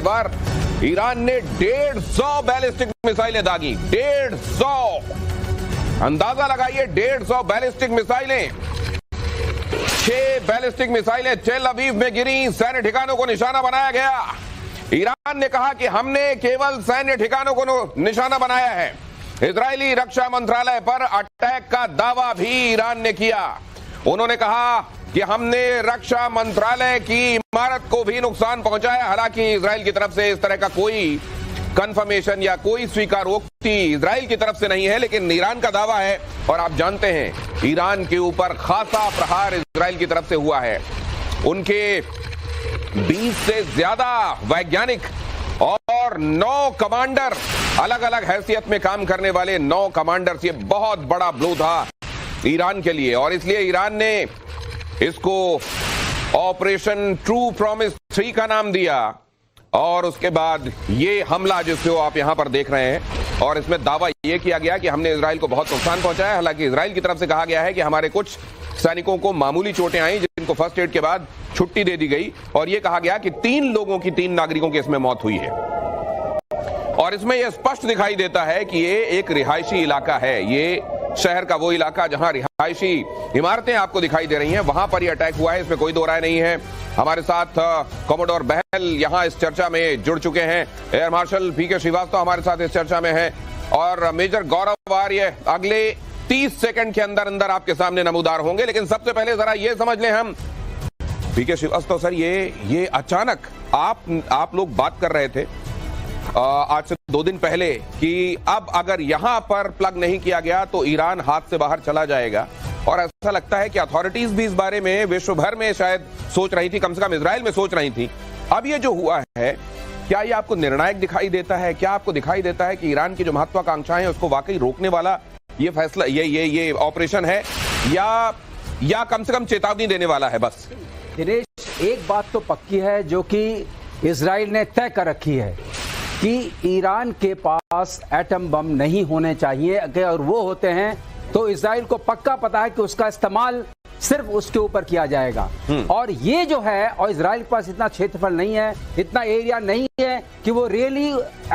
बार Iran ने 150 ballistic मिसाइलें दागी। 150, अंदाजा लगाइए, 150 बैलिस्टिक मिसाइलें। 6 बैलिस्टिक मिसाइलें तेल अवीव में गिरी, सैन्य ठिकानों को निशाना बनाया गया। ईरान ने कहा कि हमने केवल सैन्य ठिकानों को निशाना बनाया है। इजरायली रक्षा मंत्रालय पर अटैक का दावा भी ईरान ने किया। उन्होंने कहा कि हमने रक्षा मंत्रालय की इमारत को भी नुकसान पहुंचाया। हालांकि इजराइल की तरफ से इस तरह का कोई कंफर्मेशन या कोई स्वीकारोक्ति इजराइल की तरफ से नहीं है, लेकिन ईरान का दावा है। और आप जानते हैं ईरान के ऊपर खासा प्रहार इजराइल की तरफ से हुआ है। उनके 20 से ज्यादा वैज्ञानिक और 9 कमांडर, अलग अलग हैसियत में काम करने वाले 9 कमांडर्स, ये बहुत बड़ा ब्लो था ईरान के लिए। और इसलिए ईरान ने इसको ऑपरेशन ट्रू प्रॉमिस 3 का नाम दिया। और उसके बाद ये हमला जिसको आप यहां पर देख रहे हैं, और इसमें दावा यह किया गया कि हमने इजराइल को बहुत नुकसान पहुंचाया। हालांकि इजराइल की तरफ से कहा गया है कि हमारे कुछ सैनिकों को मामूली चोटें आई, जिनको फर्स्ट एड के बाद छुट्टी दे दी गई। और यह कहा गया कि 3 नागरिकों की इसमें मौत हुई है। और इसमें यह स्पष्ट दिखाई देता है कि ये एक रिहायशी इलाका है। ये शहर का वो इलाका जहां रिहायशी इमारतें आपको दिखाई दे रही हैं, वहां पर यह अटैक हुआ है, इसमें कोई दो राय नहीं है। हमारे साथ कमोडोर बहल यहां इस चर्चा में जुड़ चुके हैं। एयर मार्शल पीके श्रीवास्तव हमारे साथ इस चर्चा में हैं, और मेजर गौरव आर्य अगले 30 सेकंड के अंदर अंदर आपके सामने नमूदार होंगे। लेकिन सबसे पहले जरा ये समझ लें हम, पीके श्रीवास्तव सर, ये अचानक आप लोग बात कर रहे थे आज से 2 दिन पहले कि अब अगर यहां पर प्लग नहीं किया गया तो ईरान हाथ से बाहर चला जाएगा। और ऐसा लगता है कि अथॉरिटीज भी इस बारे में विश्व भर में शायद सोच रही थी, कम से कम इजराइल में सोच रही थी। अब ये जो हुआ है, क्या ये आपको निर्णायक दिखाई देता है? क्या आपको दिखाई देता है कि ईरान की जो महत्वाकांक्षाएं हैं उसको वाकई रोकने वाला ये फैसला, ये ऑपरेशन है, या कम से कम चेतावनी देने वाला है? बस दिनेश, एक बात तो पक्की है जो कि इजराइल ने तय कर रखी है कि ईरान के पास एटम बम नहीं होने चाहिए। अगर वो होते हैं तो इजराइल को पक्का पता है कि उसका इस्तेमाल सिर्फ उसके ऊपर किया जाएगा। और ये जो है, और इजराइल के पास इतना क्षेत्रफल नहीं है, इतना एरिया नहीं है कि वो रियली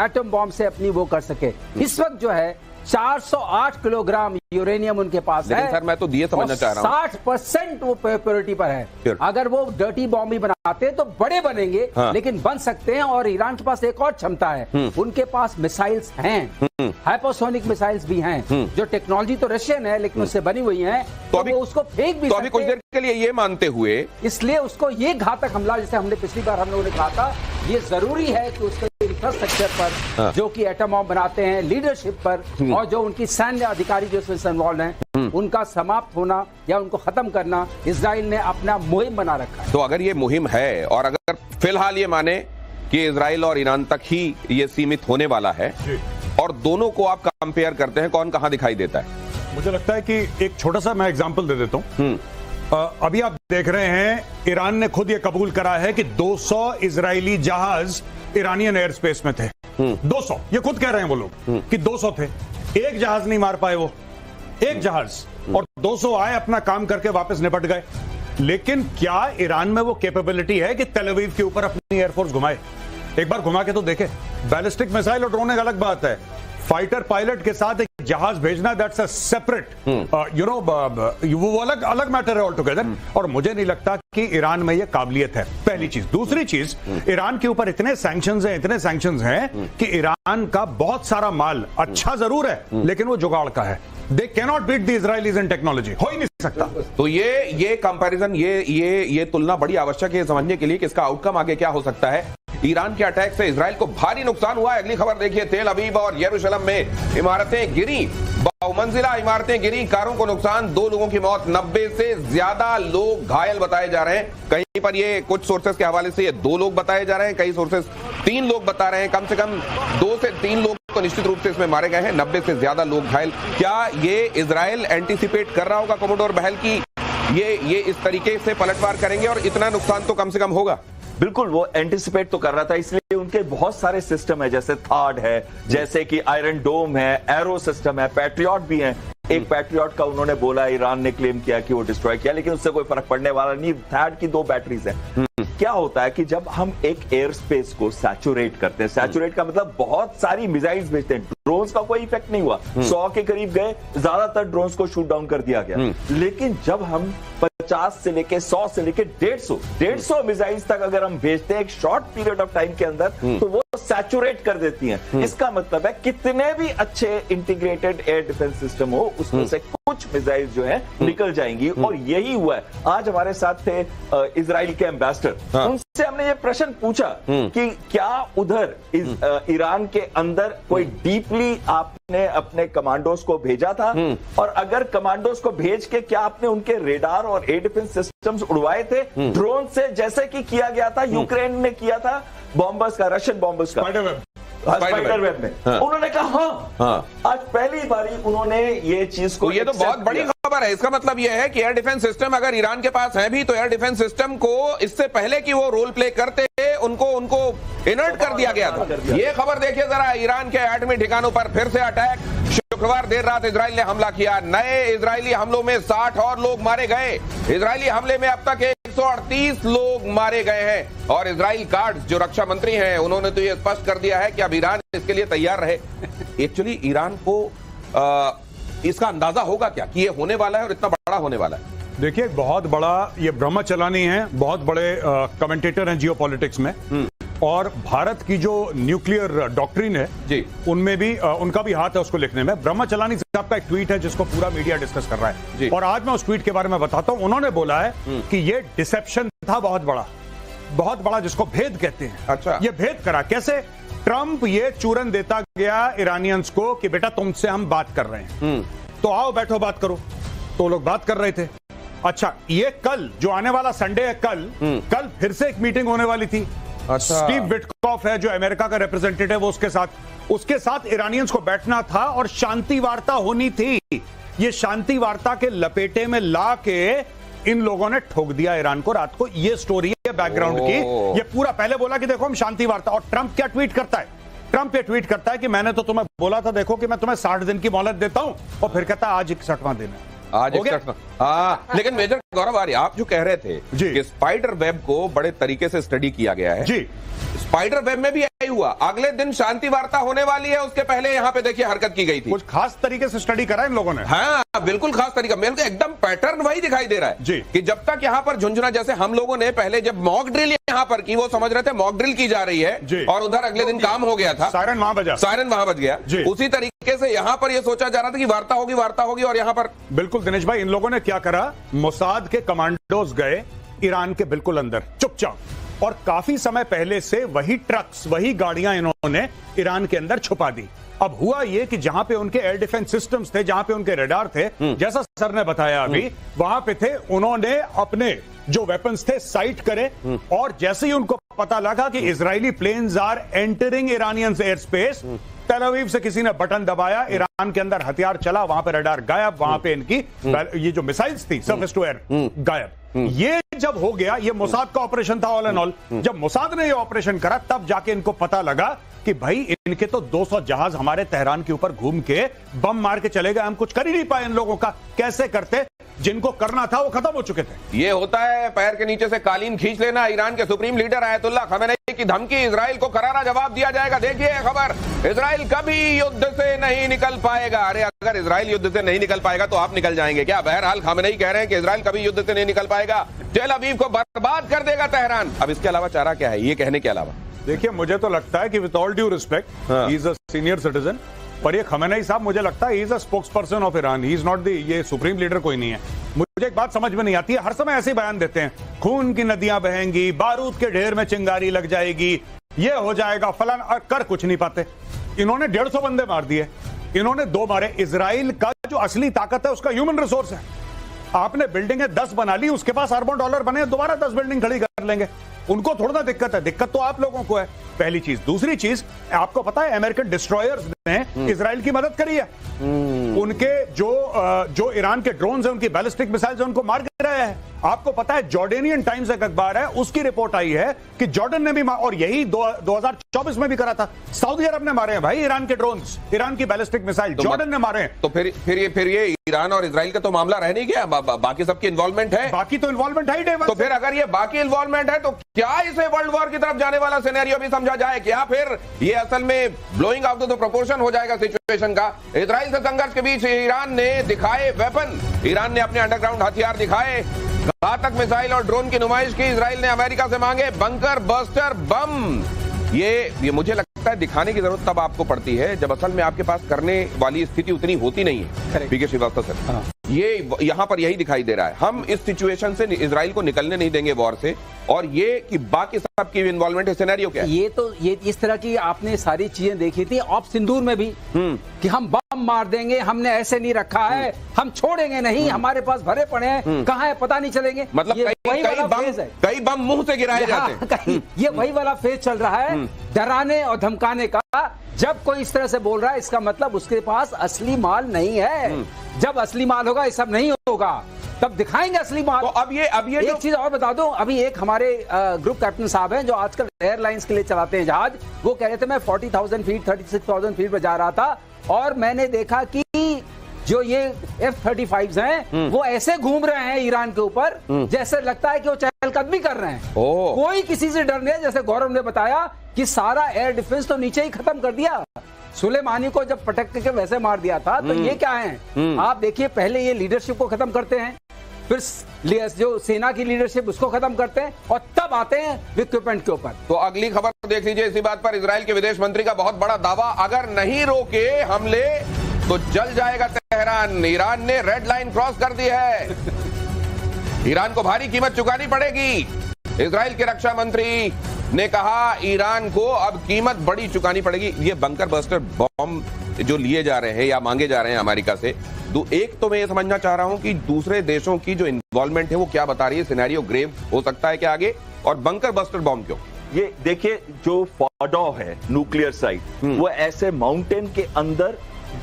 एटम बम से अपनी वो कर सके। इस वक्त जो है 408 किलोग्राम यूरेनियम उनके पास है। सर मैं तो दिए समझना चाह रहा हूं, 60% वो प्योरिटी पर है। अगर वो डर्टी बॉम्ब भी बनाते तो बड़े बनेंगे, हाँ। लेकिन बन सकते हैं। और ईरान के पास एक और क्षमता है, उनके पास मिसाइल्स हैं, हाइपरसोनिक मिसाइल्स भी हैं, जो टेक्नोलॉजी तो रशियन है लेकिन उससे बनी हुई है, तो अभी उसको फेंक भी अभी कुछ देर के लिए ये मानते हुए, इसलिए उसको ये घातक हमला, जैसे हमने पिछली बार हम लोगों ने कहा था, ये जरूरी है कि उसके इंफ्रास्ट्रक्चर पर, जो कि एटम बम बनाते हैं, लीडरशिप पर, और जो उनकी सैन्य अधिकारी जो इसमें इन्वॉल्व हैं, उनका समाप्त होना या उनको खत्म करना इजराइल ने अपना मुहिम बना रखा है। तो अगर ये मुहिम है, और अगर फिलहाल ये माने कि इजराइल और ईरान तक ही ये सीमित होने वाला है, और दोनों को आप कंपेयर करते हैं, कौन कहां दिखाई देता है? मुझे लगता है कि एक छोटा सा मैं एग्जांपल दे देता हूं। अभी आप देख रहे हैं, ईरान ने खुद ये कबूल करा है कि 200 इजरायली जहाज ईरानियन एयर स्पेस में थे। 200, ये खुद कह रहे हैं वो लोग कि 200 थे। एक जहाज नहीं मार पाए वो, एक जहाज, और 200 आए, अपना काम करके वापस निपट गए। लेकिन क्या ईरान में वो कैपेबिलिटी है कि तेल अवीव के ऊपर अपनी एयरफोर्स घुमाए? एक बार घुमा के तो देखे। बैलिस्टिक मिसाइल और ड्रोन एक अलग बात है, फाइटर पायलट के साथ एक जहाज भेजना, दैट्स अ सेपरेट, वो अलग मैटर है ऑल टुगेदर। और मुझे नहीं लगता कि ईरान में ये काबिलियत है, पहली चीज। दूसरी चीज, ईरान के ऊपर इतने सैंक्शंस हैं कि ईरान का बहुत सारा माल अच्छा जरूर है, लेकिन वो जुगाड़ का है। They cannot beat the Israelis in technology, हो ही नहीं सकता। तो ये कंपैरिजन, ये तुलना बड़ी आवश्यक है समझने के लिए कि इसका आउटकम आगे क्या हो सकता है। ईरान के अटैक से इजराइल को भारी नुकसान हुआ है। अगली खबर देखिए, तेल अवीव और यरूशलेम में इमारतें गिरी, बहुमंजिला इमारतें गिरी, कारों को नुकसान, 2 लोगों की मौत, 90 से ज्यादा लोग घायल बताए जा रहे हैं। कहीं पर ये कुछ सोर्सेस के हवाले से ये 2 लोग बताए जा रहे हैं, कई सोर्सेस 3 लोग बता रहे हैं। कम से कम 2 से 3 लोग तो निश्चित रूप से इसमें मारे गए हैं, 90 से ज्यादा लोग घायल। क्या ये इजराइल एंटीसिपेट कर रहा होगा कमोडोर बहल की ये इस तरीके से पलटवार करेंगे और इतना नुकसान तो कम से कम होगा? बिल्कुल, वो एंटिसिपेट तो कर रहा था, इसलिए उनके बहुत सारे सिस्टम है, जैसे थार्ड है, जैसे कि आयरन डोम है, एरो सिस्टम है, पैट्रियट भी है। एक पैट्रियट का उन्होंने बोला, ईरान ने क्लेम किया कि वो डिस्ट्रॉय किया, लेकिन उससे कोई फर्क पड़ने वाला नहीं। थर्ड की 2 बैटरीज हैं। क्या होता है कि जब हम एक एयर स्पेस को सैचुरेट करते हैं, सैचुरेट का मतलब बहुत सारी मिसाइल्स भेजते हैं, ड्रोन्स का कोई इफेक्ट नहीं हुआ, 100 के करीब गए, ज्यादातर ड्रोन्स को शूट डाउन कर दिया गया। लेकिन जब हम 50 से लेके 100 से लेके 150 मिसाइल्स तक अगर हम भेजते हैं एक शॉर्ट पीरियड ऑफ टाइम के अंदर, तो वो सैचुरेट कर देती हैं। इसका मतलब है कितने भी अच्छे इंटीग्रेटेड एयर डिफेंस सिस्टम हो, उसमें से कुछ मिसाइल्स जो है निकल जाएंगी। और यही हुआ है। आज हमारे साथ थे इजराइल के एम्बेसडर, उनसे हमने ये प्रश्न पूछा कि क्या उधर ईरान के अंदर कोई डीपली आपने अपने कमांडोज को भेजा था, और अगर कमांडोज को भेज के क्या आपने उनके रेडार और एयर डिफेंस सिस्टम्स उड़वाए थे ड्रोन से, जैसे कि किया गया था यूक्रेन ने किया था बॉम्बर्स का, रशियन बॉम्बर्स का, स्पाइडर वेब में। हाँ। उन्होंने कहा हाँ, आज पहली बारी उन्होंने ये चीज को, ये तो बहुत बड़ी खबर है। इसका मतलब यह है कि एयर डिफेंस सिस्टम अगर ईरान के पास है भी, तो एयर डिफेंस सिस्टम को इससे पहले कि वो रोल प्ले करते उनको इनर्ट कर दिया गया था। ये खबर देखिए जरा, ईरान के एटमी ठिकानों पर फिर से अटैक। शुक्रवार देर रात इजराइल ने हमला किया। नए इजरायली हमलों में 60 और लोग मारे गए। इजरायली हमले में अब तक 138 लोग मारे गए हैं। और इजराइल गार्ड्स जो रक्षा मंत्री हैं, उन्होंने तो ये स्पष्ट कर दिया है कि अब ईरान इसके लिए तैयार रहे। एक्चुअली ईरान को इसका अंदाजा होगा क्या कि ये होने वाला है और इतना बड़ा होने वाला है? देखिए, बहुत बड़ा ये ब्रह्मचलानी है, बहुत बड़े कमेंटेटर हैं जियोपॉलिटिक्स में, और भारत की जो न्यूक्लियर डॉक्ट्रिन है जी, उनमें भी उनका भी हाथ है उसको लिखने में। ब्रह्मचलानी साहब का एक ट्वीट है जिसको पूरा मीडिया डिस्कस कर रहा है जी। और आज मैं उस ट्वीट के बारे में बताता हूं। उन्होंने बोला है कि ये डिसेप्शन था बहुत बड़ा, जिसको भेद कहते हैं। अच्छा, ये भेद करा कैसे? ट्रंप ये चूरन देता गया ईरानियंस को कि बेटा तुमसे हम बात कर रहे हैं, तो आओ बैठो बात करो। तो लोग बात कर रहे थे। अच्छा, ये कल जो आने वाला संडे है, कल फिर से एक मीटिंग होने वाली थी। अच्छा। स्टीव विटकॉफ है जो अमेरिका का रिप्रेजेंटेटिव, वो उसके साथ ईरानियंस को बैठना था और शांति वार्ता होनी थी। ये शांति वार्ता के लपेटे में ला के इन लोगों ने ठोक दिया ईरान को रात को। ये स्टोरी है बैकग्राउंड की। ये पूरा पहले बोला कि देखो हम शांति वार्ता, और ट्रंप क्या ट्वीट करता है? ट्रंप ये ट्वीट करता है कि मैंने तो तुम्हें बोला था, देखो कि मैं तुम्हें 60 दिन की मोहलत देता हूं, और फिर कहता है आज 61वां दिन है। आज 61वां। हाँ, लेकिन मेजर गौरव आर्य, आप जो कह रहे थे कि स्पाइडर वेब को बड़े तरीके से स्टडी किया गया है जी, स्पाइडर वेब में भी यही हुआ। अगले दिन शांति वार्ता होने वाली है, उसके पहले यहाँ पे देखिए हरकत की गई थी। कुछ खास तरीके से स्टडी करा इन लोगों ने। हाँ, बिल्कुल खास तरीका। मेरे को एकदम पैटर्न वही दिखाई दे रहा है जी, कि जब तक यहाँ पर झुंझुना, जैसे हम लोगों ने पहले जब मॉक ड्रिल यहाँ पर की, वो समझ रहे थे मॉक ड्रिल की जा रही है, और उधर अगले दिन काम हो गया था, सायरन वहां बज गया। उसी तरीके से यहाँ पर यह सोचा जा रहा था कि वार्ता होगी, और यहाँ पर बिल्कुल दिनेश भाई, इन लोगों ने क्या करा, मोसाद के कमांडोज गए ईरान के बिल्कुल अंदर चुपचाप, और काफी समय पहले से वही ट्रक्स, वही गाड़ियां इन्होंने ईरान के अंदर छुपा दी। अब हुआ ये कि जहां पे उनके एयर डिफेंस सिस्टम्स थे, जहां पे उनके रडार थे, जैसा सर ने बताया अभी, वहां पे थे, उन्होंने अपने जो वेपन्स थे साइट करे, और जैसे ही उनको पता लगा कि Israeli planes are entering Iranian air space, Tel से किसी ने बटन दबाया, ईरान के अंदर हथियार चला, वहां पे रडार गायब, वहां पे इनकी ये जो मिसाइल्स थी सरफेस टू एयर गायब। ये जब हो गया, ये मोसाद का ऑपरेशन था ऑल एंड ऑल। जब मोसाद ने ये ऑपरेशन करा, तब जाके इनको पता लगा कि भाई इनके तो 200 जहाज हमारे तेहरान के ऊपर घूम के बम मार के चले गए, हम कुछ कर ही नहीं पाए इन लोगों का। कैसे करते? जिनको करना था वो खत्म हो चुके थे। ये होता है पैर के नीचे से कालीन खींच लेना। ईरान के सुप्रीम लीडर आयतुल्लाह खमेनी की धमकी, इजराइल को करारा जवाब दिया जाएगा। देखिए खबर, इजराइल कभी युद्ध से नहीं निकल पाएगा। अरे अगर इजराइल युद्ध से नहीं निकल पाएगा तो आप निकल जाएंगे क्या? बहरहाल खमेनी कह रहे हैं कि इजराइल कभी युद्ध से नहीं निकल पाएगा, तेल अवीव को बर्बाद कर देगा तेहरान। अब इसके अलावा चारा क्या है ये कहने के अलावा? देखिए, मुझे तो लगता है कि with all due respect, he is a senior citizen, पर ये खमेनी साहब मुझे लगता है he is a spokes person of Iran, he is not the, ये सुप्रीम लीडर कोई नहीं है। मुझे एक बात समझ में नहीं आती है, हर समय ऐसे बयान देते हैं, खून की नदियां बहेंगी, बारूद के ढेर में चिंगारी लग जाएगी, ये हो जाएगा फलान, और कर कुछ नहीं पाते। इन्होंने 150 बंदे मार दिए, इन्होंने 2 मारे। इजराइल का जो असली ताकत है उसका ह्यूमन रिसोर्स है। आपने बिल्डिंगें 10 बना ली, उसके पास अरबों डॉलर बने, दोबारा 10 बिल्डिंग खड़ी कर लेंगे। उनको थोड़ा ना दिक्कत है, दिक्कत तो आप लोगों को है, पहली चीज। दूसरी चीज, आपको पता है अमेरिकन डिस्ट्रॉयर्स ने इजराइल की मदद करी है। उनके जो ईरान के ड्रोन्स हैं, उनकी बैलिस्टिक मिसाइल्स उनको मार गिराया है। आपको पता है जॉर्डेनियन टाइम्स एक अखबार है, उसकी रिपोर्ट आई है कि जॉर्डन ने भी और यही 2024 में भी करा था, सऊदी अरब ने मारे हैं भाई ईरान के ड्रोन्स, ईरान की बैलिस्टिक मिसाइल जॉर्डन ने मारे हैं। तो फिर ये ईरान और इजराइल का तो मामला रह नहीं गया, बाकी सबकी इन्वॉल्वमेंट है। बाकी तो इन्वॉल्वमेंट है ही तो फिर अगर ये बाकी इन्वॉल्वमेंट है तो क्या इसे वर्ल्ड वॉर की तरफ जाने वाला सिनेरियो भी समझा जाए? क्या फिर ये असल में ब्लोइंग आउट द प्रोपोर्शन हो जाएगा सिचुएशन का? इजराइल से संघर्ष के बीच ईरान ने दिखाए वेपन, ईरान ने अपने अंडरग्राउंड हथियार दिखाए, घातक मिसाइल और ड्रोन की नुमाइश की। इजराइल ने अमेरिका से मांगे बंकर बस्टर बम। ये मुझे लगता है दिखाने की जरूरत तब आपको पड़ती है जब असल में आपके पास करने वाली स्थिति उतनी होती नहीं है। पीके श्रीवास्तव सर, ये यहां पर यही दिखाई दे रहा है। हम इस सिचुएशन से इजराइल को निकलने नहीं देंगे वॉर से, और ये कि बाकी सब की इन्वॉल्वमेंट है, सिनेरियो क्या है? ये इस तरह की आपने सारी चीजें देखी थी ऑप सिंदूर में भी कि हम बम मार देंगे, हमने ऐसे नहीं रखा है, हम छोड़ेंगे नहीं, हमारे पास भरे पड़े हैं, कहां है पता नहीं चलेंगे। मतलब कई बम मुंह से गिराए जाते हैं। ये वही वाला फेज चल रहा है, डराने और धमकाने का। जब कोई इस तरह से बोल रहा है इसका मतलब उसके पास असली माल नहीं है। जब असली माल होगा ये सब नहीं होगा, तब दिखाएंगे असली माल। तो अब ये एक चीज और बता दूं, अभी एक हमारे ग्रुप कैप्टन साहब हैं जो आजकल एयरलाइंस के लिए चलाते हैं जहाज, वो कह रहे थे मैं 40,000 फीट 36,000 फीट पर जा रहा था और मैंने देखा कि जो ये F-35s हैं वो ऐसे घूम रहे हैं ईरान के ऊपर जैसे लगता है कि वो चहलकदमी कर रहे हैं। कोई किसी से डर नहीं है। जैसे गौरव ने बताया कि सारा एयर डिफेंस तो नीचे ही खत्म कर दिया। सुलेमानी को जब पटक के वैसे मार दिया था, तो ये क्या है? आप देखिए, पहले ये लीडरशिप को खत्म करते हैं, फिर जो सेना की लीडरशिप उसको खत्म करते हैं और तब आते हैं इक्विपमेंट के ऊपर। तो अगली खबर देख लीजिए इसी बात पर। इजराइल के विदेश मंत्री का बहुत बड़ा दावा, अगर नहीं रोके हमले तो जल जाएगा तेहरान। ईरान ने रेड लाइन क्रॉस कर दी है, ईरान को भारी कीमत चुकानी पड़ेगी। इजराइल के रक्षा मंत्री ने कहा ईरान को अब कीमत बड़ी चुकानी पड़ेगी। ये बंकर बस्टर बॉम्ब जो लिए जा रहे हैं या मांगे जा रहे हैं अमेरिका से, एक तो मैं ये समझना चाह रहा हूं कि दूसरे देशों की जो इन्वॉल्वमेंट है वो क्या बता रही है, सिनेरियो ग्रेव हो सकता है क्या आगे, और बंकर बस्टर बॉम्ब क्यों? ये देखिए, जो फॉडो है न्यूक्लियर साइट, वो ऐसे माउंटेन के अंदर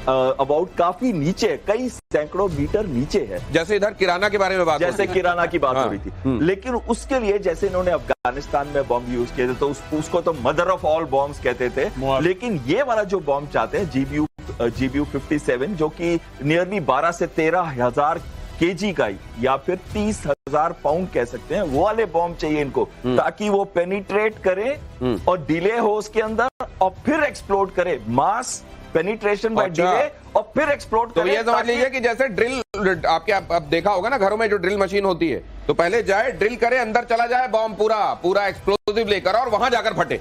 अबाउट काफी नीचे, कई सैकड़ों मीटर नीचे है। जैसे इधर किराना के बारे में बात, जैसे किराना की बात हो रही थी, लेकिन उसके लिए जैसे इन्होंने अफगानिस्तान में बॉम्ब यूज किए थे तो उसको तो मदर ऑफ ऑल बॉम्ब्स कहते थे, लेकिन ये वाला जो बॉम्ब चाहते हैं GBU 57, जो कि नियरली 12 से 13 हजार केजी का या फिर 30,000 पाउंड कह सकते हैं, वो वाले बॉम्ब चाहिए इनको, ताकि वो पेनिट्रेट करे और डिले हो उसके अंदर और फिर एक्सप्लोड करे। मास पेनिट्रेशन बाय डिले और फिर एक्सप्लोड करे। तो ये समझ लीजिए कि जैसे ड्रिल, आपके अब देखा होगा ना घरों में जो ड्रिल मशीन होती है, तो पहले जाए ड्रिल करे, अंदर चला जाए बॉम्ब पूरा एक्सप्लोसिव लेकर और वहां जाकर फटे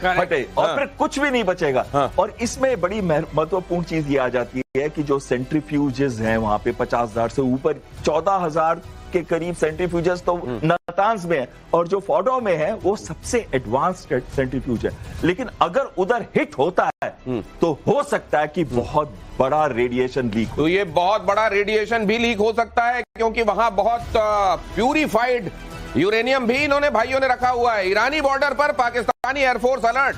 और फिर कुछ भी नहीं बचेगा। और इसमें बड़ी महत्वपूर्ण चीज ये आ जाती है कि जो सेंट्रीफ्यूजेस हैं वहां पे 50,000 से ऊपर 14,000 के करीब सेंट्रीफ्यूजेस तो नातांज में है, और जो फॉडो में है वो सबसे एडवांस्ड सेंट्रीफ्यूज है। लेकिन अगर उधर हिट होता है तो हो सकता है कि बहुत बड़ा रेडिएशन लीक हो। तो ये बहुत बड़ा रेडिएशन भी लीक हो सकता है, क्योंकि वहां बहुत प्यूरिफाइड यूरेनियम भी इन्होंने भाइयों ने रखा हुआ है। ईरानी बॉर्डर पर पाकिस्तानी एयरफोर्स अलर्ट,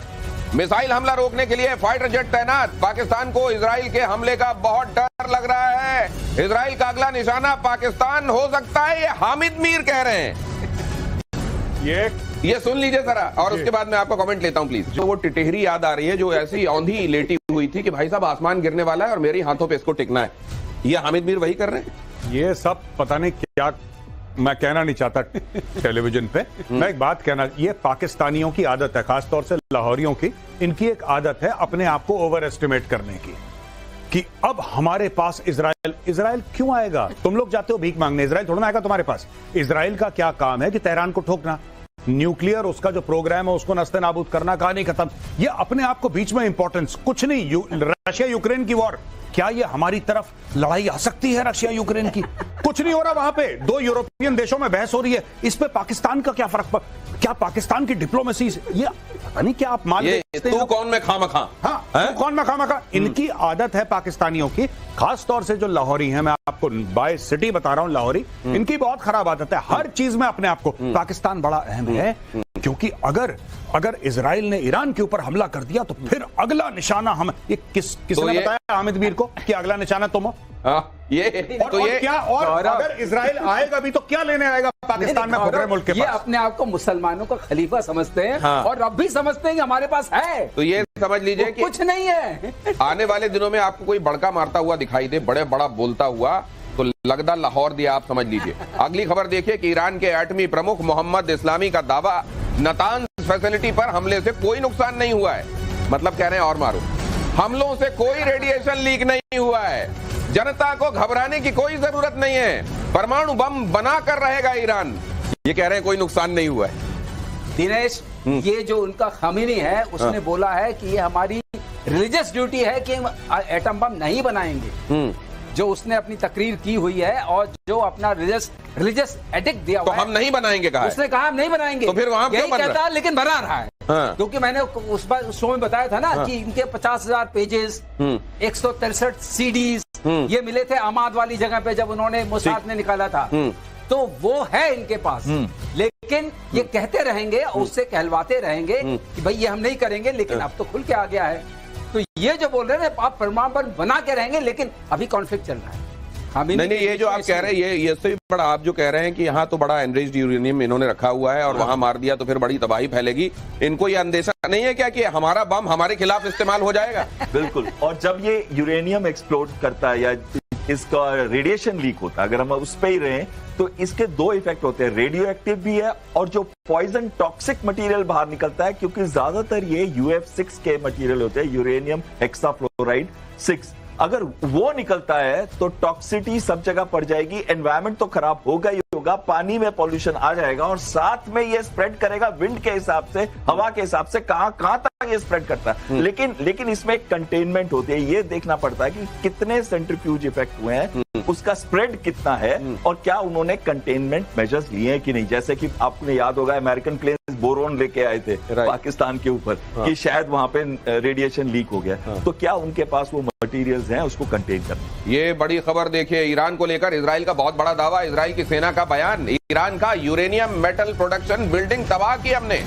मिसाइल हमला रोकने के लिए फाइटर जेट तैनात। पाकिस्तान को इजराइल के हमले का बहुत डर लग रहा है। इजराइल का अगला निशाना पाकिस्तान हो सकता है, ये हामिद मीर कह रहे हैं। ये सुन लीजिए जरा, और उसके बाद मैं आपका कमेंट लेता हूं प्लीज। जो वो टिटेहरी याद आ रही है जो ऐसी औंधी लेटी हुई थी कि भाई साहब आसमान गिरने वाला है और मेरे हाथों पे इसको टिकना है, ये हामिद मीर वही कर रहे हैं। ये सब पता नहीं क्या, मैं कहना नहीं चाहता टेलीविजन पे। मैं एक बात कहना, ये पाकिस्तानियों की आदत है, खासतौर से लाहौरियों की, इनकी एक आदत है अपने आप को ओवर एस्टिमेट करने की, कि अब हमारे पास इजराइल क्यों आएगा? तुम लोग जाते हो भीख मांगने, इजराइल थोड़ा ना आएगा तुम्हारे पास। इजराइल का क्या काम है कि तेहरान को ठोकना, न्यूक्लियर उसका जो प्रोग्राम है उसको नस्ते नाबूद करना, कहानी खत्म। ये अपने आप को बीच में इंपॉर्टेंस कुछ नहीं। रशिया यूक्रेन की वॉर, क्या ये हमारी तरफ लड़ाई आ सकती है रशिया यूक्रेन की? कुछ नहीं हो रहा वहां पे, दो यूरोपियन देशों में बहस हो रही है, इस पे पाकिस्तान का क्या फर्क? क्या पाकिस्तान की डिप्लोमेसी, ये पता नहीं क्या आप मान लेते हैं। तू कौन में खामखा, हाँ, तू कौन में खामखा। इनकी आदत है पाकिस्तानियों की, खासतौर से जो लाहौरी हैं, मैं आपको बाय सिटी बता रहा हूं, लाहौरी, इनकी बहुत खराब आदत है हर चीज में अपने आप को, पाकिस्तान बड़ा अहम है, क्योंकि अगर इजराइल ने ईरान के ऊपर हमला कर दिया तो फिर अगला निशाना हम, ये किसने तो बताया हामिद मीर को कि अगला निशाना तुम हो? अगर इजराइल आएगा भी तो क्या लेने आएगा पाकिस्तान में, खुदरे मुल्क के पास? ये अपने आप को मुसलमानों का खलीफा समझते हैं, और अब भी समझते हैं कि हमारे पास है। तो ये समझ लीजिए कि कुछ नहीं है। आने वाले दिनों में आपको कोई बड़का मारता हुआ दिखाई दे, बड़ा बोलता हुआ, तो लगदा लाहौर दिया, आप समझ लीजिए। अगली खबर देखिए कि ईरान के एटमी प्रमुख मोहम्मद इस्लामी का दावा, नातान्ज फैसिलिटी पर हमले से कोई नुकसान नहीं हुआ है। मतलब कह रहे हैं और मारो, हमलों से कोई रेडिएशन लीक नहीं हुआ है, जनता को घबराने की कोई जरूरत नहीं है, परमाणु बम बना कर रहेगा ईरान, ये कह रहे हैं कोई नुकसान नहीं हुआ है। दिनेश, ये जो उनका खमीनी है उसने बोला है कि ये हमारी रिलीजियस ड्यूटी है कि हम एटम बम नहीं बनाएंगे, जो उसने अपनी तकरीर की हुई है और जो अपना रिलीजियस एडिक्ट दिया तो हुआ है, हम नहीं बनाएंगे कहा उसने कहा हम नहीं बनाएंगे, तो फिर वहां क्यों बन रहा है? लेकिन बना रहा है। हाँ। क्योंकि मैंने उस शो में बताया था ना कि इनके 50,000 पेजेस, 163 सीडीज ये मिले थे अमाद वाली जगह पे जब उन्होंने मोसाद ने निकाला था, तो वो है इनके पास। लेकिन ये कहते रहेंगे और उससे कहलवाते रहेंगे कि भाई ये हम नहीं करेंगे, लेकिन अब तो खुल के आ गया है। तो ये जो बोल रहे हैं आप परमाणु बम बना के रहेंगे, लेकिन अभी कॉन्फ्लिक्ट चल रहा है। नहीं, ये जो आप कह रहे हैं ये से बड़ा आप जो कह रहे हैं कि यहाँ तो बड़ा एनरिच्ड यूरेनियम इन्होंने रखा हुआ है और वहां मार दिया तो फिर बड़ी तबाही फैलेगी, इनको ये अंदेशा नहीं है क्या कि हमारा बम हमारे खिलाफ इस्तेमाल हो जाएगा? बिल्कुल। और जब ये यूरेनियम एक्सप्लोड करता है या इसका रेडिएशन लीक होता है, अगर हम उस पे ही रहें तो इसके दो इफेक्ट होते हैं, रेडियो एक्टिव भी है और जो पॉइजन टॉक्सिक मटेरियल बाहर निकलता है, क्योंकि ज्यादातर ये UF6 के मटेरियल होते हैं, यूरेनियम हेक्साफ्लोराइड 6। अगर वो निकलता है तो टॉक्सिटी सब जगह पड़ जाएगी, एनवायरमेंट तो खराब होगा ही होगा, पानी में पॉल्यूशन आ जाएगा और साथ में ये स्प्रेड करेगा विंड के हिसाब से, हवा के हिसाब से, कहां तक ये स्प्रेड करता है। लेकिन इसमें एक कंटेनमेंट होती है, ये देखना पड़ता है कि कितने सेंट्रीफ्यूज इफेक्ट हुए हैं, उसका स्प्रेड कितना है और क्या उन्होंने कंटेनमेंट मेजर्स लिए हैं कि नहीं। जैसे कि आपको याद होगा अमेरिकन प्लेन्स बोरोन लेके आए थे पाकिस्तान के ऊपर कि शायद वहां पे रेडिएशन लीक हो गया, तो क्या उनके पास वो मटेरियल्स हैं उसको कंटेन करना। ये बड़ी खबर देखिए, ईरान को लेकर इजराइल का बहुत बड़ा दावा, इजराइल की सेना का बयान, ईरान का यूरेनियम मेटल प्रोडक्शन बिल्डिंग तबाह की हमने,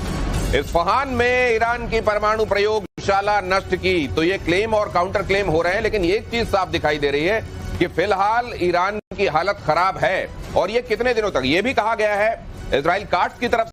इस्फहान में ईरान की परमाणु प्रयोगशाला नष्ट की। तो ये क्लेम और काउंटर क्लेम हो रहे हैं, लेकिन एक चीज साफ दिखाई दे रही है कि फिलहाल ईरान की हालत खराब है। और ये कितने दिनों तक, ये भी कहा गया है, इजराइल कार्ड्स की तरफ